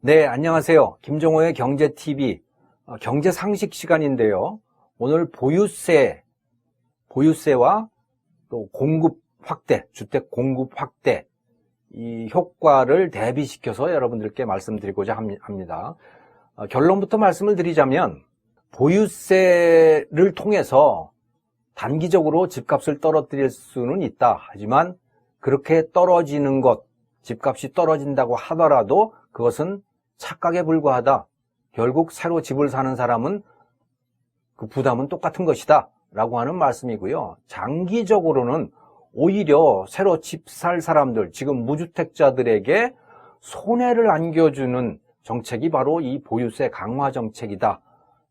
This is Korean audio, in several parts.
네, 안녕하세요. 김종호의 경제TV 경제상식 시간인데요. 오늘 보유세와 또 공급 확대, 주택 공급 확대 이 효과를 대비시켜서 여러분들께 말씀드리고자 합니다. 결론부터 말씀을 드리자면 보유세를 통해서 단기적으로 집값을 떨어뜨릴 수는 있다. 하지만 그렇게 떨어지는 것, 집값이 떨어진다고 하더라도 그것은 착각에 불과하다. 결국 새로 집을 사는 사람은 그 부담은 똑같은 것이다 라고 하는 말씀이고요. 장기적으로는 오히려 새로 집 살 사람들, 지금 무주택자들에게 손해를 안겨주는 정책이 바로 이 보유세 강화 정책이다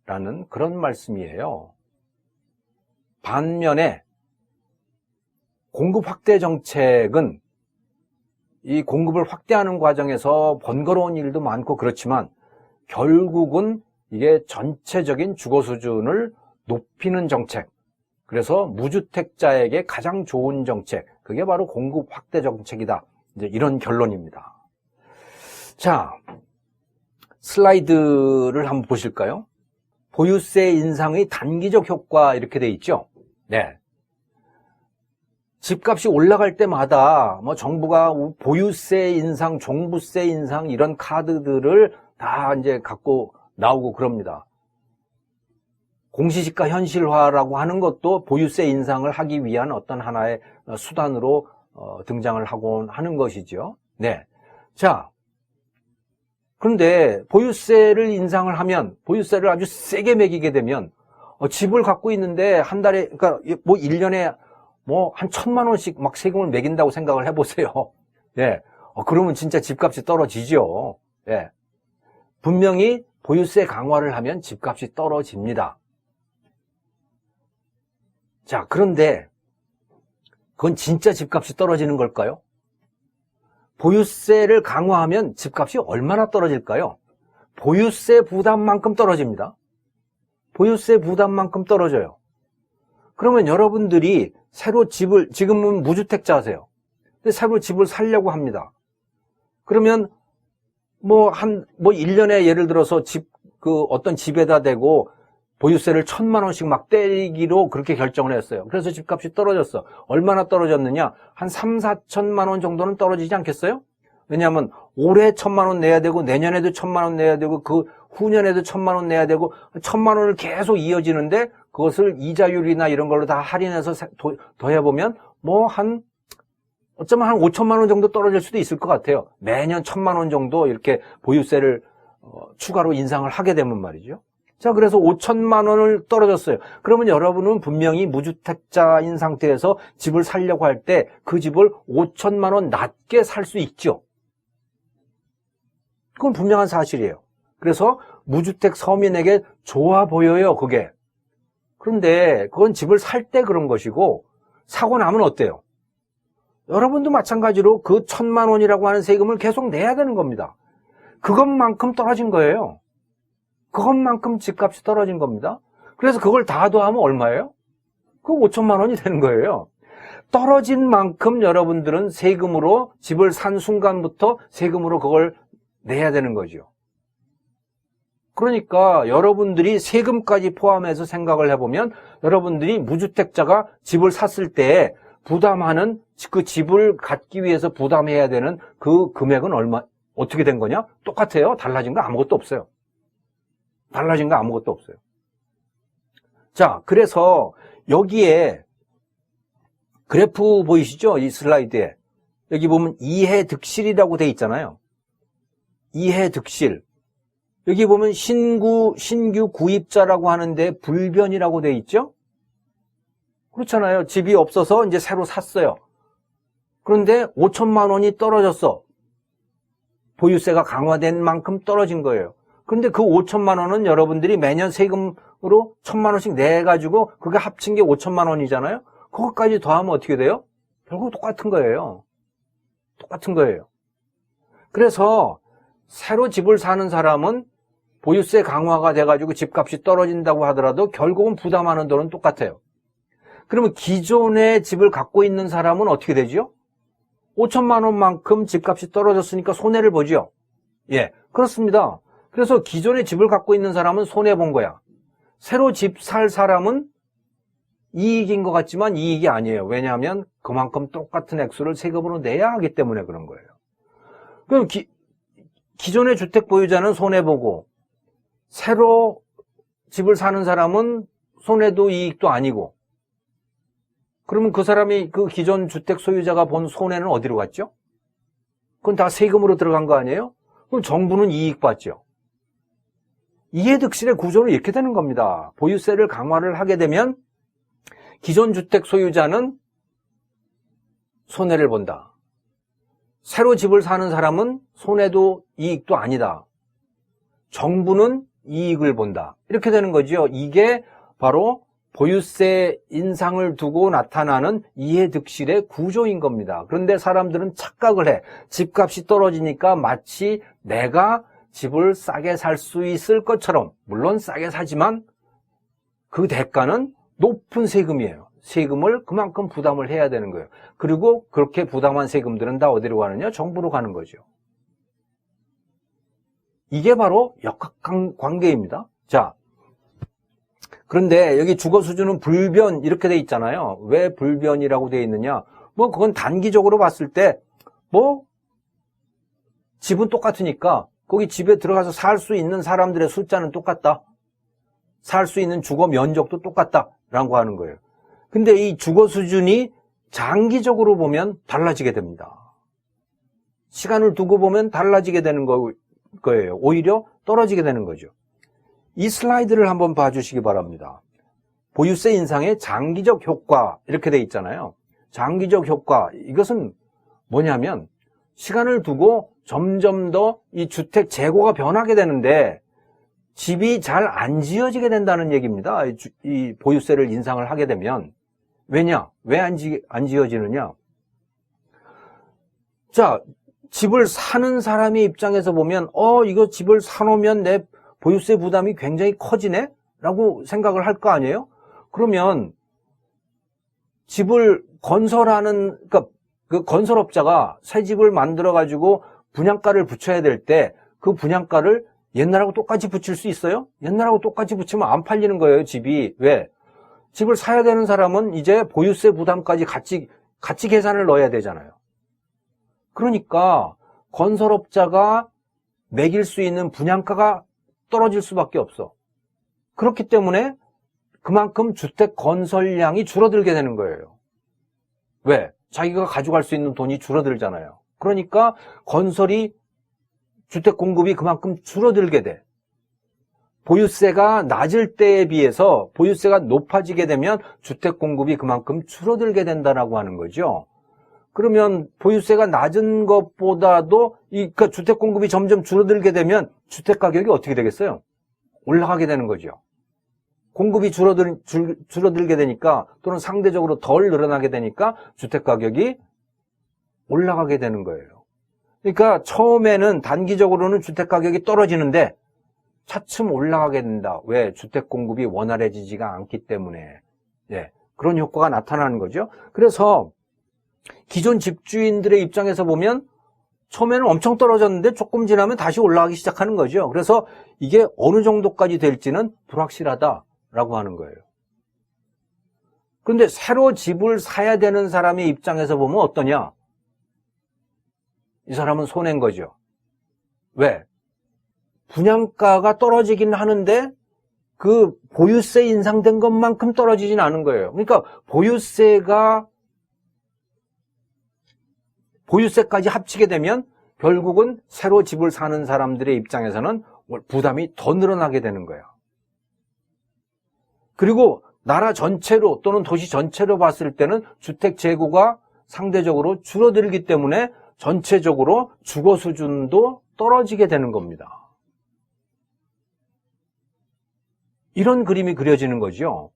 라는 그런 말씀이에요. 반면에 공급 확대 정책은 이 공급을 확대하는 과정에서 번거로운 일도 많고 그렇지만 결국은 이게 전체적인 주거 수준을 높이는 정책, 그래서 무주택자에게 가장 좋은 정책, 그게 바로 공급 확대 정책이다. 이제 이런 결론입니다. 자, 슬라이드를 한번 보실까요? 보유세 인상의 단기적 효과 이렇게 돼 있죠? 네. 집값이 올라갈 때마다 정부가 보유세 인상, 종부세 인상 이런 카드들을 다 이제 갖고 나오고 그럽니다. 공시지가 현실화라고 하는 것도 보유세 인상을 하기 위한 어떤 하나의 수단으로 등장을 하곤 하는 것이죠. 네. 자, 그런데 보유세를 인상을 하면, 보유세를 아주 세게 매기게 되면 집을 갖고 있는데 한 달에, 그러니까 1년에 한 1,000만 원씩 막 세금을 매긴다고 생각을 해보세요. 예. 그러면 진짜 집값이 떨어지죠. 예. 분명히 보유세 강화를 하면 집값이 떨어집니다. 자, 그런데 그건 진짜 집값이 떨어지는 걸까요? 보유세를 강화하면 집값이 얼마나 떨어질까요? 보유세 부담만큼 떨어집니다. 보유세 부담만큼 떨어져요. 그러면 여러분들이 새로 집을, 지금은 무주택자세요. 근데 새로 집을 살려고 합니다. 그러면 1년에 예를 들어서 어떤 집에다 대고 보유세를 1,000만 원씩 막 떼기로 그렇게 결정을 했어요. 그래서 집값이 떨어졌어. 얼마나 떨어졌느냐? 한 3, 4천만 원 정도는 떨어지지 않겠어요? 왜냐하면 올해 1,000만 원 내야 되고 내년에도 1,000만 원 내야 되고 그 후년에도 1,000만 원 내야 되고 1,000만 원을 계속 이어지는데 그것을 이자율이나 이런 걸로 다 할인해서 더해보면 어쩌면 한 5천만 원 정도 떨어질 수도 있을 것 같아요. 매년 1,000만 원 정도 이렇게 보유세를 추가로 인상을 하게 되면 말이죠. 자, 그래서 5천만 원을 떨어졌어요. 그러면 여러분은 분명히 무주택자인 상태에서 집을 살려고 할 때 그 집을 5천만 원 낮게 살 수 있죠. 그건 분명한 사실이에요. 그래서 무주택 서민에게 좋아 보여요, 그게. 그런데 그건 집을 살 때 그런 것이고 사고 나면 어때요? 여러분도 마찬가지로 그 1,000만 원이라고 하는 세금을 계속 내야 되는 겁니다. 그것만큼 떨어진 거예요. 그것만큼 집값이 떨어진 겁니다. 그래서 그걸 다 더하면 얼마예요? 그 5천만 원이 되는 거예요. 떨어진 만큼 여러분들은 세금으로 집을 산 순간부터 세금으로 그걸 내야 되는 거죠. 그러니까 여러분들이 세금까지 포함해서 생각을 해보면 여러분들이 무주택자가 집을 샀을 때 부담하는 그 집을 갖기 위해서 부담해야 되는 그 금액은 어떻게 된 거냐? 똑같아요. 달라진 거 아무것도 없어요. 달라진 거 아무것도 없어요. 자, 그래서 여기에 그래프 보이시죠? 이 슬라이드에. 여기 보면 이해득실이라고 돼 있잖아요. 이해득실. 여기 보면 신규 구입자라고 하는데 불변이라고 돼 있죠? 그렇잖아요. 집이 없어서 이제 새로 샀어요. 그런데 5천만 원이 떨어졌어. 보유세가 강화된 만큼 떨어진 거예요. 그런데 그 5천만 원은 여러분들이 매년 세금으로 1,000만 원씩 내가지고 그게 합친 게 5천만 원이잖아요. 그것까지 더하면 어떻게 돼요? 결국 똑같은 거예요. 똑같은 거예요. 그래서 새로 집을 사는 사람은 보유세 강화가 돼가지고 집값이 떨어진다고 하더라도 결국은 부담하는 돈은 똑같아요. 그러면 기존의 집을 갖고 있는 사람은 어떻게 되죠? 5천만 원만큼 집값이 떨어졌으니까 손해를 보죠. 예. 그렇습니다. 그래서 기존에 집을 갖고 있는 사람은 손해본 거야. 새로 집 살 사람은 이익인 것 같지만 이익이 아니에요. 왜냐하면 그만큼 똑같은 액수를 세금으로 내야 하기 때문에 그런 거예요. 그럼 기존의 주택 보유자는 손해보고 새로 집을 사는 사람은 손해도 이익도 아니고, 그러면 그 사람이 그 기존 주택 소유자가 본 손해는 어디로 갔죠? 그건 다 세금으로 들어간 거 아니에요? 그럼 정부는 이익 받죠. 이해득실의 구조는 이렇게 되는 겁니다. 보유세를 강화를 하게 되면 기존 주택 소유자는 손해를 본다. 새로 집을 사는 사람은 손해도 이익도 아니다. 정부는 이익을 본다. 이렇게 되는 거죠. 이게 바로 보유세 인상을 두고 나타나는 이해득실의 구조인 겁니다. 그런데 사람들은 착각을 해. 집값이 떨어지니까 마치 내가 집을 싸게 살 수 있을 것처럼, 물론 싸게 사지만 그 대가는 높은 세금이에요. 세금을 그만큼 부담을 해야 되는 거예요. 그리고 그렇게 부담한 세금들은 다 어디로 가느냐? 정부로 가는 거죠. 이게 바로 역학관계입니다. 자, 그런데 여기 주거수준은 불변 이렇게 돼 있잖아요. 왜 불변이라고 돼 있느냐? 뭐 그건 단기적으로 봤을 때 뭐 집은 똑같으니까 거기 집에 들어가서 살 수 있는 사람들의 숫자는 똑같다. 살 수 있는 주거 면적도 똑같다라고 하는 거예요. 근데 이 주거 수준이 장기적으로 보면 달라지게 됩니다. 시간을 두고 보면 달라지게 되는 거예요. 오히려 떨어지게 되는 거죠. 이 슬라이드를 한번 봐주시기 바랍니다. 보유세 인상의 장기적 효과 이렇게 돼 있잖아요. 장기적 효과, 이것은 뭐냐면 시간을 두고 점점 더 이 주택 재고가 변하게 되는데 집이 잘 안 지어지게 된다는 얘기입니다. 이 보유세를 인상을 하게 되면. 왜냐? 왜 안 지어지느냐? 자, 집을 사는 사람의 입장에서 보면 이거 집을 사놓으면 내 보유세 부담이 굉장히 커지네? 라고 생각을 할 거 아니에요? 그러면 집을 건설하는, 그러니까 그 건설업자가 새 집을 만들어가지고 분양가를 붙여야 될 때 그 분양가를 옛날하고 똑같이 붙일 수 있어요? 옛날하고 똑같이 붙이면 안 팔리는 거예요, 집이. 왜? 집을 사야 되는 사람은 이제 보유세 부담까지 같이 계산을 넣어야 되잖아요. 그러니까 건설업자가 매길 수 있는 분양가가 떨어질 수밖에 없어. 그렇기 때문에 그만큼 주택 건설량이 줄어들게 되는 거예요. 왜? 자기가 가져갈 수 있는 돈이 줄어들잖아요. 그러니까 주택 공급이 그만큼 줄어들게 돼. 보유세가 낮을 때에 비해서 보유세가 높아지게 되면 주택 공급이 그만큼 줄어들게 된다라고 하는 거죠. 그러면 보유세가 낮은 것보다도 그러니까 주택 공급이 점점 줄어들게 되면 주택 가격이 어떻게 되겠어요? 올라가게 되는 거죠. 공급이 줄어들게 되니까 또는 상대적으로 덜 늘어나게 되니까 주택 가격이 올라가게 되는 거예요. 그러니까 처음에는 단기적으로는 주택 가격이 떨어지는데 차츰 올라가게 된다. 왜? 주택 공급이 원활해지지가 않기 때문에. 예, 그런 효과가 나타나는 거죠. 그래서 기존 집주인들의 입장에서 보면 처음에는 엄청 떨어졌는데 조금 지나면 다시 올라가기 시작하는 거죠. 그래서 이게 어느 정도까지 될지는 불확실하다라고 하는 거예요. 그런데 새로 집을 사야 되는 사람의 입장에서 보면 어떠냐? 이 사람은 손해인 거죠. 왜? 분양가가 떨어지긴 하는데 그 보유세 인상된 것만큼 떨어지진 않은 거예요. 그러니까 보유세까지 합치게 되면 결국은 새로 집을 사는 사람들의 입장에서는 부담이 더 늘어나게 되는 거예요. 그리고 나라 전체로 또는 도시 전체로 봤을 때는 주택 재고가 상대적으로 줄어들기 때문에 전체적으로 주거 수준도 떨어지게 되는 겁니다. 이런 그림이 그려지는 거죠.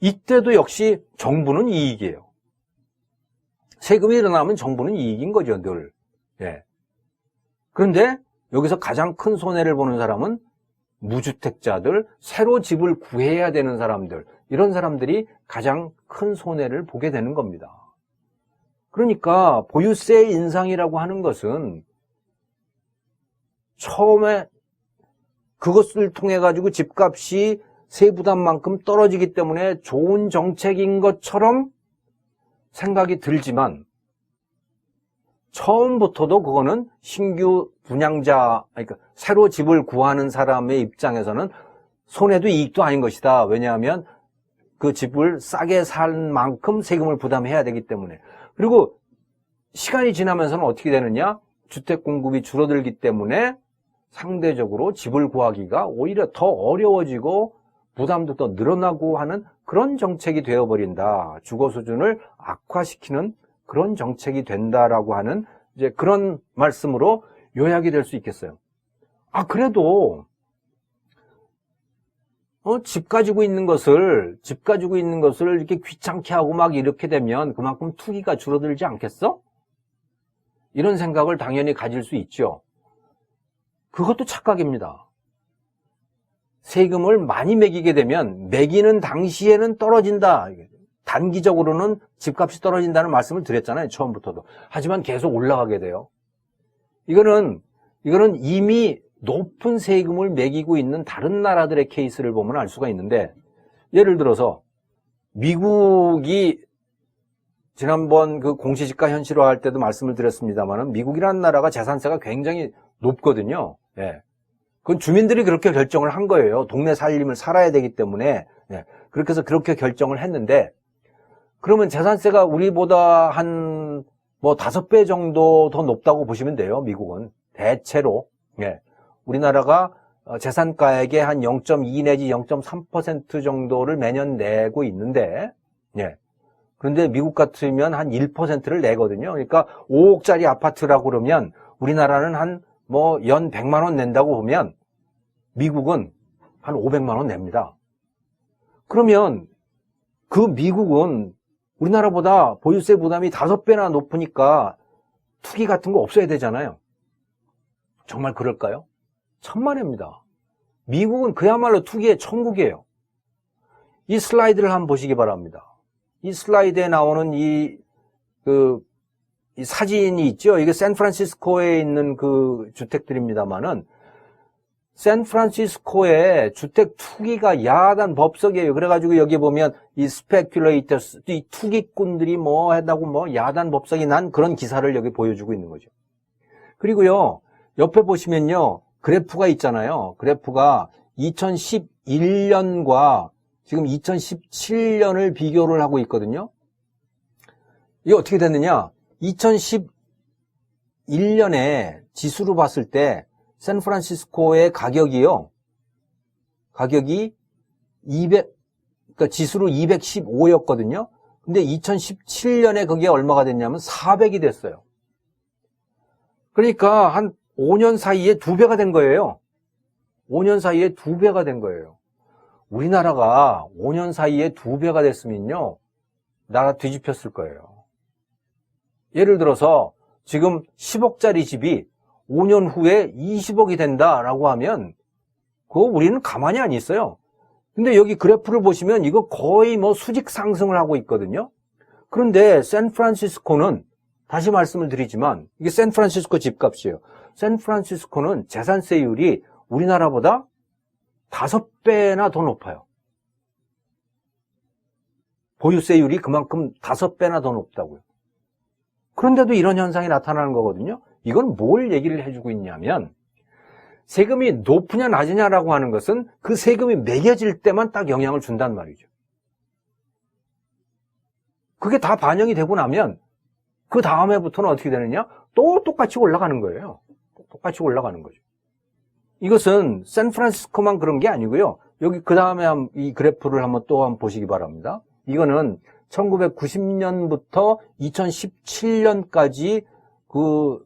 이때도 역시 정부는 이익이에요. 세금이 일어나면 정부는 이익인 거죠, 늘. 예. 그런데 여기서 가장 큰 손해를 보는 사람은 무주택자들, 새로 집을 구해야 되는 사람들, 이런 사람들이 가장 큰 손해를 보게 되는 겁니다. 그러니까 보유세 인상이라고 하는 것은 처음에 그것을 통해 가지고 집값이 세부담만큼 떨어지기 때문에 좋은 정책인 것처럼 생각이 들지만 처음부터도 그거는 신규 분양자, 그러니까 새로 집을 구하는 사람의 입장에서는 손해도 이익도 아닌 것이다. 왜냐하면 그 집을 싸게 산 만큼 세금을 부담해야 되기 때문에. 그리고 시간이 지나면서는 어떻게 되느냐? 주택 공급이 줄어들기 때문에 상대적으로 집을 구하기가 오히려 더 어려워지고 부담도 더 늘어나고 하는 그런 정책이 되어버린다. 주거 수준을 악화시키는 그런 정책이 된다라고 하는 이제 그런 말씀으로 요약이 될 수 있겠어요. 그래도 집 가지고 있는 것을 이렇게 귀찮게 하고 막 이렇게 되면 그만큼 투기가 줄어들지 않겠어? 이런 생각을 당연히 가질 수 있죠. 그것도 착각입니다. 세금을 많이 매기게 되면 매기는 당시에는 떨어진다. 단기적으로는 집값이 떨어진다는 말씀을 드렸잖아요. 처음부터도. 하지만 계속 올라가게 돼요. 이거는 이미 높은 세금을 매기고 있는 다른 나라들의 케이스를 보면 알 수가 있는데, 예를 들어서 미국이 지난번 그 공시지가 현실화할 때도 말씀을 드렸습니다만은 미국이라는 나라가 재산세가 굉장히 높거든요. 예. 그건 주민들이 그렇게 결정을 한 거예요. 동네 살림을 살아야 되기 때문에. 예. 그렇게 해서 그렇게 결정을 했는데, 그러면 재산세가 우리보다 한 5배 정도 더 높다고 보시면 돼요. 미국은 대체로. 예. 우리나라가 재산가액의 한 0.2 내지 0.3% 정도를 매년 내고 있는데, 예. 그런데 미국 같으면 한 1%를 내거든요. 그러니까 5억짜리 아파트라고 그러면 우리나라는 한 연 100만 원 낸다고 보면 미국은 한 500만 원 냅니다. 그러면 그 미국은 우리나라보다 보유세 부담이 5배나 높으니까 투기 같은 거 없어야 되잖아요. 정말 그럴까요? 천만에입니다. 미국은 그야말로 투기의 천국이에요. 이 슬라이드를 한번 보시기 바랍니다. 이 슬라이드에 나오는 이 사진이 있죠. 이게 샌프란시스코에 있는 그 주택들입니다만은 샌프란시스코의 주택 투기가 야단 법석이에요. 그래가지고 여기 보면 이 스페큘레이터스, 이 투기꾼들이 한다고 야단 법석이 난 그런 기사를 여기 보여주고 있는 거죠. 그리고요, 옆에 보시면요, 그래프가 있잖아요. 그래프가 2011년과 지금 2017년을 비교를 하고 있거든요. 이게 어떻게 됐느냐? 2011년에 지수로 봤을 때 샌프란시스코의 가격이 200, 지수로 215였거든요. 근데 2017년에 그게 얼마가 됐냐면 400이 됐어요. 그러니까 한 5년 사이에 2배가 된 거예요. 5년 사이에 2배가 된 거예요. 우리나라가 5년 사이에 2배가 됐으면요, 나라 뒤집혔을 거예요. 예를 들어서 지금 10억짜리 집이 5년 후에 20억이 된다라고 하면 그거 우리는 가만히 안 있어요. 근데 여기 그래프를 보시면 이거 거의 수직 상승을 하고 있거든요. 그런데 샌프란시스코는 다시 말씀을 드리지만 이게 샌프란시스코 집값이에요. 샌프란시스코는 재산세율이 우리나라보다 5배나 더 높아요. 보유세율이 그만큼 5배나 더 높다고요. 그런데도 이런 현상이 나타나는 거거든요. 이건 뭘 얘기를 해주고 있냐면 세금이 높으냐 낮으냐라고 하는 것은 그 세금이 매겨질 때만 딱 영향을 준단 말이죠. 그게 다 반영이 되고 나면 그 다음해부터는 어떻게 되느냐? 또 똑같이 올라가는 거예요. 똑같이 올라가는 거죠. 이것은 샌프란시스코만 그런 게 아니고요. 여기 그 다음에 이 그래프를 한번 보시기 바랍니다. 이거는 1990년부터 2017년까지 그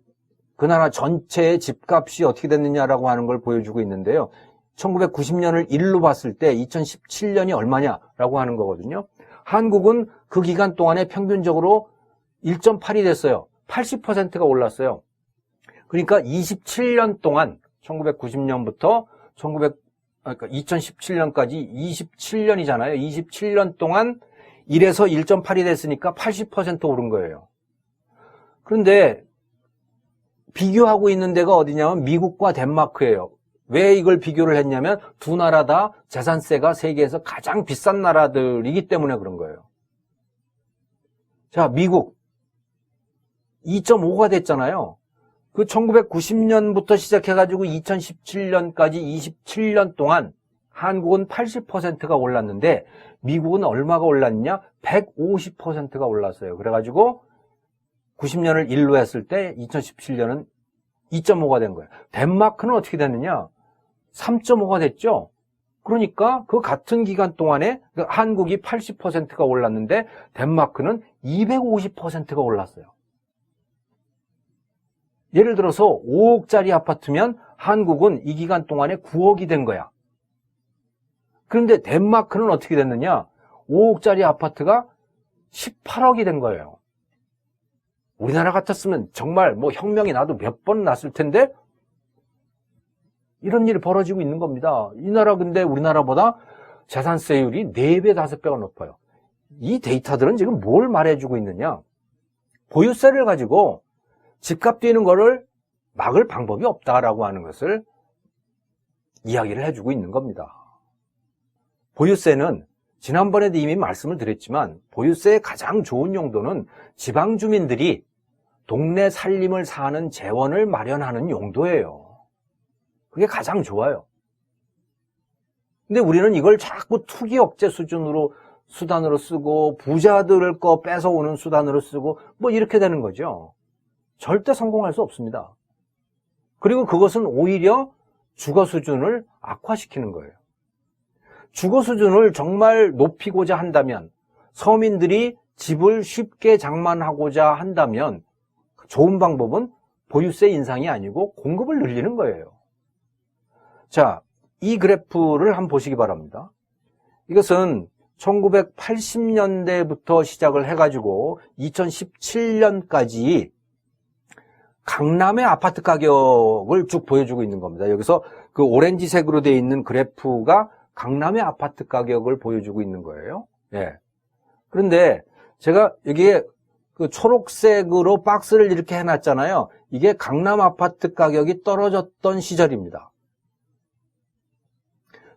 나라 전체의 집값이 어떻게 됐느냐라고 하는 걸 보여주고 있는데요. 1990년을 1로 봤을 때 2017년이 얼마냐라고 하는 거거든요. 한국은 그 기간 동안에 평균적으로 1.8이 됐어요. 80%가 올랐어요. 그러니까 27년 동안 1990년부터 2017년까지 27년이잖아요. 27년 동안 1에서 1.8이 됐으니까 80% 오른 거예요. 그런데 비교하고 있는 데가 어디냐면 미국과 덴마크예요. 왜 이걸 비교를 했냐면 두 나라 다 재산세가 세계에서 가장 비싼 나라들이기 때문에 그런 거예요. 자, 미국 2.5가 됐잖아요. 그 1990년부터 시작해가지고 2017년까지 27년 동안 한국은 80%가 올랐는데 미국은 얼마가 올랐냐? 150%가 올랐어요. 그래가지고 90년을 1로 했을 때 2017년은 2.5가 된 거예요. 덴마크는 어떻게 됐느냐? 3.5가 됐죠? 그러니까 그 같은 기간 동안에 한국이 80%가 올랐는데 덴마크는 250%가 올랐어요. 예를 들어서 5억짜리 아파트면 한국은 이 기간 동안에 9억이 된 거야. 그런데 덴마크는 어떻게 됐느냐? 5억짜리 아파트가 18억이 된 거예요. 우리나라 같았으면 정말 뭐 혁명이 나도 몇 번 났을 텐데 이런 일이 벌어지고 있는 겁니다. 이 나라 근데 우리나라보다 재산세율이 4배, 5배가 높아요. 이 데이터들은 지금 뭘 말해주고 있느냐? 보유세를 가지고 집값 뛰는 거를 막을 방법이 없다라고 하는 것을 이야기를 해주고 있는 겁니다. 보유세는 지난번에도 이미 말씀을 드렸지만 보유세의 가장 좋은 용도는 지방 주민들이 동네 살림을 사는 재원을 마련하는 용도예요. 그게 가장 좋아요. 근데 우리는 이걸 자꾸 투기 억제 수단으로 쓰고 부자들 거 뺏어오는 수단으로 쓰고 뭐 이렇게 되는 거죠. 절대 성공할 수 없습니다. 그리고 그것은 오히려 주거 수준을 악화시키는 거예요. 주거 수준을 정말 높이고자 한다면 서민들이 집을 쉽게 장만하고자 한다면 좋은 방법은 보유세 인상이 아니고 공급을 늘리는 거예요. 자, 이 그래프를 한번 보시기 바랍니다. 이것은 1980년대부터 시작을 해가지고 2017년까지 강남의 아파트 가격을 쭉 보여주고 있는 겁니다. 여기서 그 오렌지색으로 되어 있는 그래프가 강남의 아파트 가격을 보여주고 있는 거예요. 예. 그런데 제가 여기에 그 초록색으로 박스를 이렇게 해놨잖아요. 이게 강남 아파트 가격이 떨어졌던 시절입니다.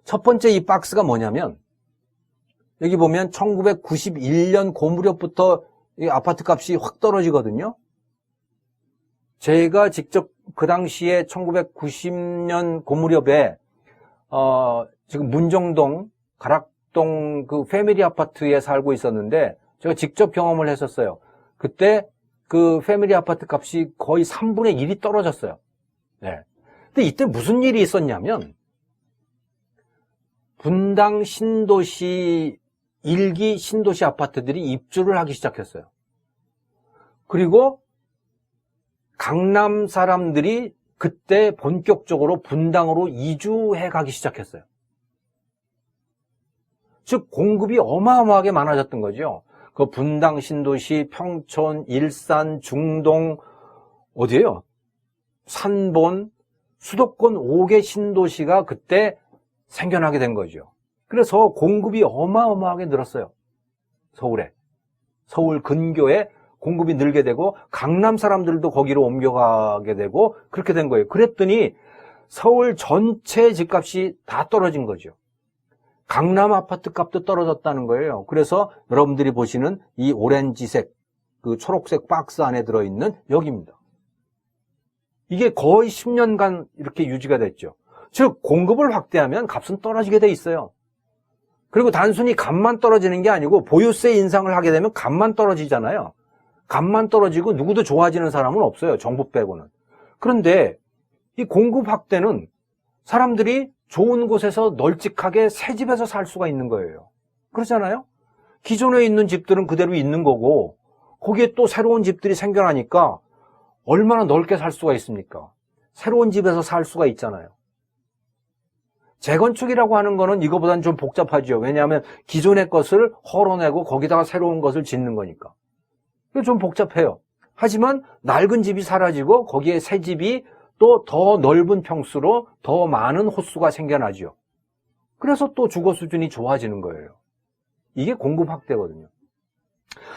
첫 번째 이 박스가 뭐냐면 여기 보면 1991년 그 무렵부터 이 아파트 값이 확 떨어지거든요. 제가 직접 그 당시에 1990년 그 무렵에 지금 문정동, 가락동 그 패밀리 아파트에 살고 있었는데 제가 직접 경험을 했었어요. 그때 그 패밀리 아파트 값이 거의 3분의 1이 떨어졌어요. 네. 근데 이때 무슨 일이 있었냐면 분당 신도시 1기 신도시 아파트들이 입주를 하기 시작했어요. 그리고 강남 사람들이 그때 본격적으로 분당으로 이주해 가기 시작했어요. 즉 공급이 어마어마하게 많아졌던 거죠. 그 분당 신도시, 평촌, 일산, 중동 어디예요? 산본, 수도권 5개 신도시가 그때 생겨나게 된 거죠. 그래서 공급이 어마어마하게 늘었어요. 서울에. 서울 근교에 공급이 늘게 되고 강남 사람들도 거기로 옮겨가게 되고 그렇게 된 거예요. 그랬더니 서울 전체 집값이 다 떨어진 거죠. 강남 아파트 값도 떨어졌다는 거예요. 그래서 여러분들이 보시는 이 오렌지색, 그 초록색 박스 안에 들어있는 여기입니다. 이게 거의 10년간 이렇게 유지가 됐죠. 즉 공급을 확대하면 값은 떨어지게 돼 있어요. 그리고 단순히 값만 떨어지는 게 아니고 보유세 인상을 하게 되면 값만 떨어지잖아요. 값만 떨어지고 누구도 좋아지는 사람은 없어요. 정부 빼고는. 그런데 이 공급 확대는 사람들이 좋은 곳에서 널찍하게 새 집에서 살 수가 있는 거예요. 그렇잖아요? 기존에 있는 집들은 그대로 있는 거고 거기에 또 새로운 집들이 생겨나니까 얼마나 넓게 살 수가 있습니까? 새로운 집에서 살 수가 있잖아요. 재건축이라고 하는 거는 이거보다는 좀 복잡하죠. 왜냐하면 기존의 것을 헐어내고 거기다가 새로운 것을 짓는 거니까. 좀 복잡해요. 하지만 낡은 집이 사라지고 거기에 새 집이 또 더 넓은 평수로 더 많은 호수가 생겨나죠. 그래서 또 주거 수준이 좋아지는 거예요. 이게 공급 확대거든요.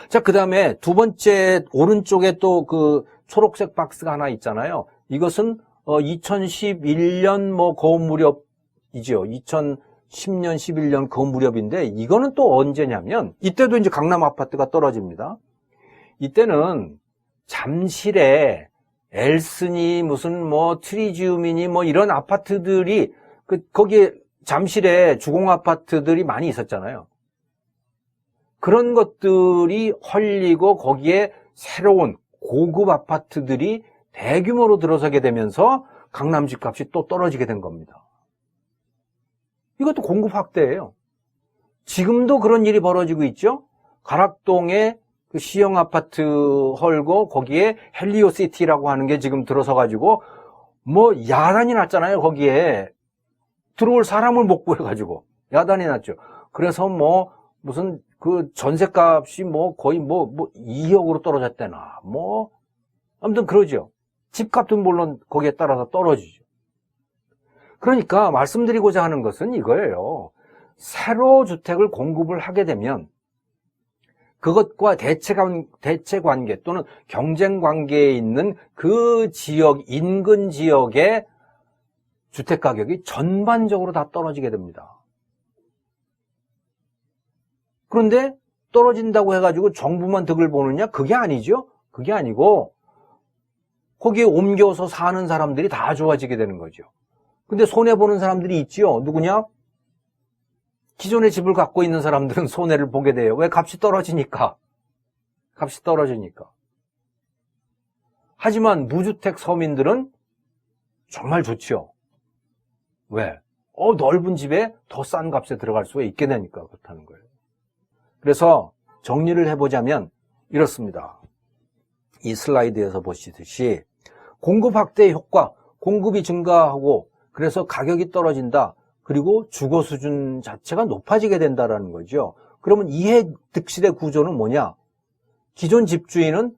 자, 그 다음에 두 번째 오른쪽에 또 그 초록색 박스가 하나 있잖아요. 이것은 2011년 거업 무렵이죠. 2010년, 11년 거업 무렵인데 이거는 또 언제냐면 이때도 이제 강남 아파트가 떨어집니다. 이때는 잠실에 엘스니 무슨 트리지움이니 이런 아파트들이 거기에 잠실에 주공 아파트들이 많이 있었잖아요. 그런 것들이 헐리고 거기에 새로운 고급 아파트들이 대규모로 들어서게 되면서 강남 집값이 또 떨어지게 된 겁니다. 이것도 공급 확대예요. 지금도 그런 일이 벌어지고 있죠. 가락동에 그 시형 아파트 헐고 거기에 헬리오시티라고 하는 게 지금 들어서 가지고 야단이 났잖아요. 거기에 들어올 사람을 못 구해가지고 야단이 났죠. 그래서 무슨 그 전세값이 거의 2억으로 떨어졌대나 아무튼 그러죠. 집값은 물론 거기에 따라서 떨어지죠. 그러니까 말씀드리고자 하는 것은 이거예요. 새로 주택을 공급을 하게 되면 그것과 대체 관계 또는 경쟁 관계에 있는 그 지역, 인근 지역의 주택 가격이 전반적으로 다 떨어지게 됩니다. 그런데 떨어진다고 해가지고 정부만 득을 보느냐? 그게 아니죠. 그게 아니고 거기에 옮겨서 사는 사람들이 다 좋아지게 되는 거죠. 근데 손해보는 사람들이 있지요. 누구냐? 기존의 집을 갖고 있는 사람들은 손해를 보게 돼요. 왜? 값이 떨어지니까. 값이 떨어지니까. 하지만 무주택 서민들은 정말 좋죠. 왜? 넓은 집에 더 싼 값에 들어갈 수가 있게 되니까 그렇다는 거예요. 그래서 정리를 해보자면 이렇습니다. 이 슬라이드에서 보시듯이 공급 확대의 효과, 공급이 증가하고 그래서 가격이 떨어진다. 그리고 주거 수준 자체가 높아지게 된다는 거죠. 그러면 이해 득실의 구조는 뭐냐? 기존 집주인은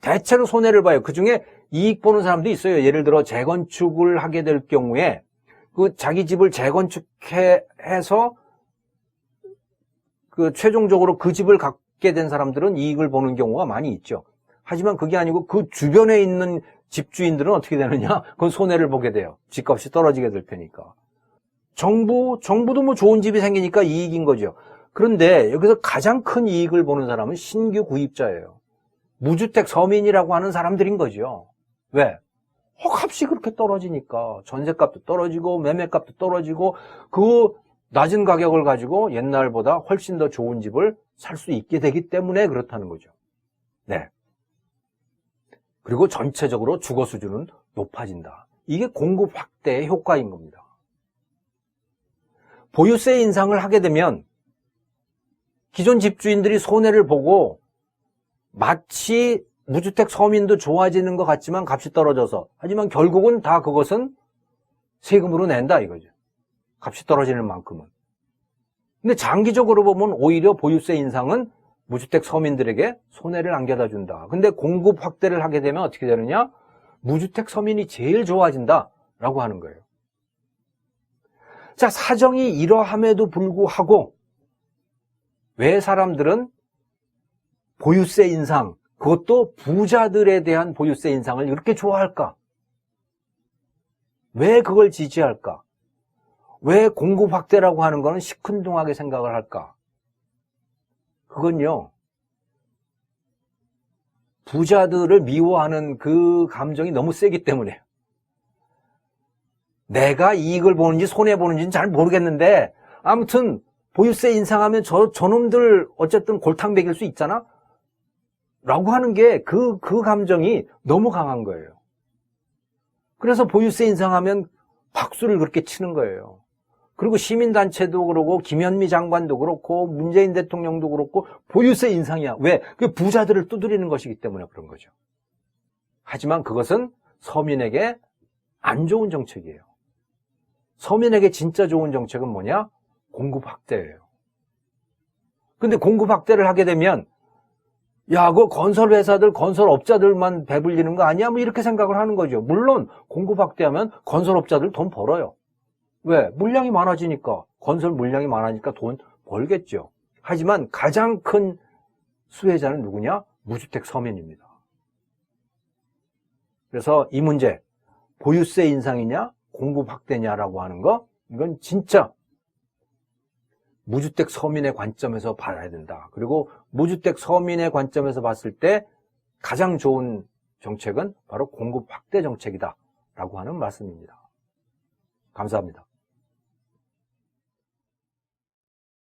대체로 손해를 봐요. 그중에 이익 보는 사람도 있어요. 예를 들어 재건축을 하게 될 경우에 그 자기 집을 재건축해서 그 최종적으로 그 집을 갖게 된 사람들은 이익을 보는 경우가 많이 있죠. 하지만 그게 아니고 그 주변에 있는 집주인들은 어떻게 되느냐? 그건 손해를 보게 돼요. 집값이 떨어지게 될 테니까. 정부도 좋은 집이 생기니까 이익인 거죠. 그런데 여기서 가장 큰 이익을 보는 사람은 신규 구입자예요. 무주택 서민이라고 하는 사람들인 거죠. 왜? 값이 그렇게 떨어지니까 전세값도 떨어지고 매매값도 떨어지고 그 낮은 가격을 가지고 옛날보다 훨씬 더 좋은 집을 살 수 있게 되기 때문에 그렇다는 거죠. 네. 그리고 전체적으로 주거 수준은 높아진다. 이게 공급 확대의 효과인 겁니다. 보유세 인상을 하게 되면 기존 집주인들이 손해를 보고 마치 무주택 서민도 좋아지는 것 같지만 값이 떨어져서 하지만 결국은 다 그것은 세금으로 낸다 이거죠. 값이 떨어지는 만큼은. 근데 장기적으로 보면 오히려 보유세 인상은 무주택 서민들에게 손해를 안겨다 준다. 근데 공급 확대를 하게 되면 어떻게 되느냐? 무주택 서민이 제일 좋아진다라고 하는 거예요. 자, 사정이 이러함에도 불구하고 왜 사람들은 보유세 인상, 그것도 부자들에 대한 보유세 인상을 이렇게 좋아할까? 왜 그걸 지지할까? 왜 공급 확대라고 하는 거는 시큰둥하게 생각을 할까? 그건요, 부자들을 미워하는 그 감정이 너무 세기 때문에요. 내가 이익을 보는지 손해보는지는 잘 모르겠는데 아무튼 보유세 인상하면 저놈들 어쨌든 골탕 먹일 수 있잖아? 라고 하는 게 그 감정이 너무 강한 거예요. 그래서 보유세 인상하면 박수를 그렇게 치는 거예요. 그리고 시민단체도 그러고 김현미 장관도 그렇고 문재인 대통령도 그렇고 보유세 인상이야. 왜? 그 부자들을 두드리는 것이기 때문에 그런 거죠. 하지만 그것은 서민에게 안 좋은 정책이에요. 서민에게 진짜 좋은 정책은 뭐냐? 공급 확대예요. 근데 공급 확대를 하게 되면 그 건설회사들, 건설업자들만 배불리는 거 아니야? 이렇게 생각을 하는 거죠. 물론 공급 확대하면 건설업자들 돈 벌어요. 왜? 물량이 많아지니까, 건설 물량이 많아지니까 돈 벌겠죠. 하지만 가장 큰 수혜자는 누구냐? 무주택 서민입니다. 그래서 이 문제, 보유세 인상이냐, 공급 확대냐라고 하는 거, 이건 진짜 무주택 서민의 관점에서 봐야 된다. 그리고 무주택 서민의 관점에서 봤을 때 가장 좋은 정책은 바로 공급 확대 정책이다 라고 하는 말씀입니다. 감사합니다.